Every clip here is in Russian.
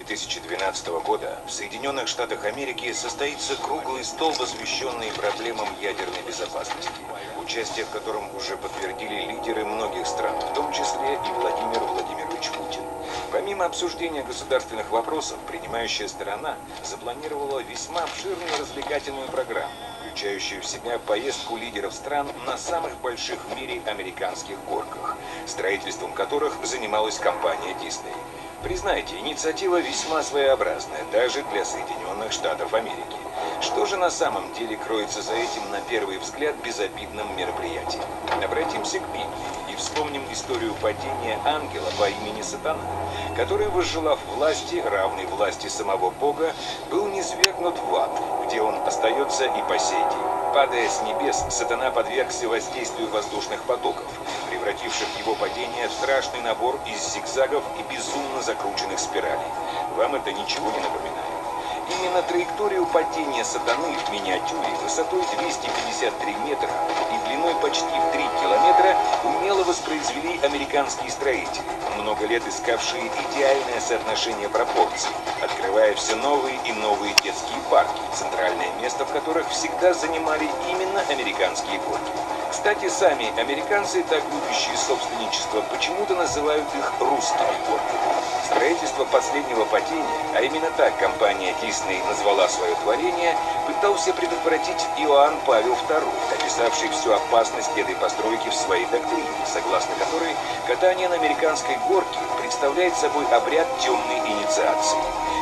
2012 года в Соединенных Штатах Америки состоится круглый стол, посвященный проблемам ядерной безопасности, участие в котором уже подтвердили лидеры многих стран, в том числе и Владимир Владимирович Путин. Помимо обсуждения государственных вопросов, принимающая сторона запланировала весьма обширную развлекательную программу, включающую в себя поездку лидеров стран на самых больших в мире американских горках, строительством которых занималась компания Disney. Признайте, инициатива весьма своеобразная, даже для Соединенных Штатов Америки. Что же на самом деле кроется за этим, на первый взгляд, безобидным мероприятием? Обратимся к Библии и вспомним историю падения ангела по имени Сатана, который, возжелав власти, равной власти самого Бога, был низвергнут в ад, где он остается и по сей день. Падая с небес, Сатана подвергся воздействию воздушных потоков, превративших его падение в страшный набор из зигзагов и безумно закрученных спиралей. Вам это ничего не напоминает? Именно траекторию падения Сатаны в миниатюре высотой 253 метра и длиной почти в 3 километра умело воспроизвели американские строители, много лет искавшие идеальное соотношение пропорций, открывая все новые и новые детские парки, центральное место в которых всегда занимали именно американские горки. Кстати, сами американцы, так любящие собственничество, почему-то называют их русскими горками. Строительство последнего падения, а именно так компания Disney назвала свое творение, пытался предотвратить Иоанн Павел II, описавший всю опасность этой постройки в своей доктрине, согласно которой катание на американской горке представляет собой обряд темной инициации.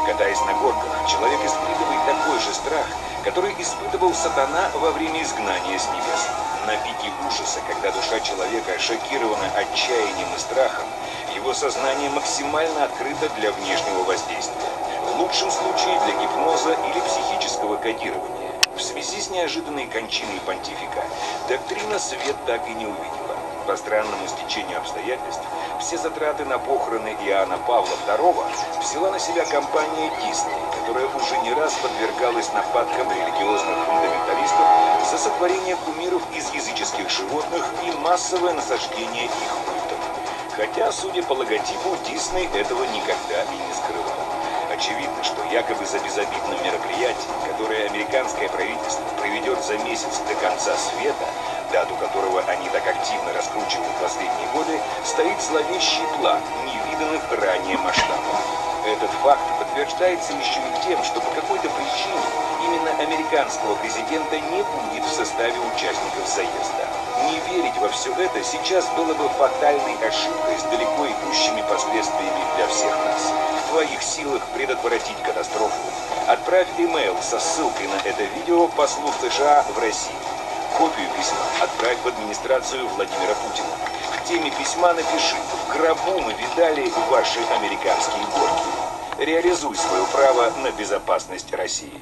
Катаясь на горках, человек испытывает такой же страх, который испытывал Сатана во время изгнания с небес. На пике ужаса, когда душа человека шокирована отчаянием и страхом, его сознание максимально открыто для внешнего воздействия. В лучшем случае для гипноза или психического кодирования. В связи с неожиданной кончиной понтифика доктрина свет так и не увидела. По странному стечению обстоятельств, все затраты на похороны Иоанна Павла II взяла на себя компания Disney, которая уже не раз подвергалась нападкам религиозных фундаменталистов за сотворение кумиров из языческих животных и массовое насаждение их культов. Хотя, судя по логотипу, Disney этого никогда и не скрывал. Очевидно, что якобы за безобидным мероприятием, которое американское правительство проведет за месяц до конца света, дату которого они так активно раскручивают последние годы, стоит зловещий план невиданных ранее масштабов. Этот факт подтверждается еще и тем, что по какой-то причине именно американского президента не будет в составе участников заезда. Не верить во все это сейчас было бы фатальной ошибкой с далеко идущими последствиями для всех нас. В твоих силах предотвратить катастрофу. Отправь имейл со ссылкой на это видео послу США в России. Копию письма отправь в администрацию Владимира Путина. В теме письма напиши: «В гробу мы видали ваши американские горки». Реализуй свое право на безопасность России.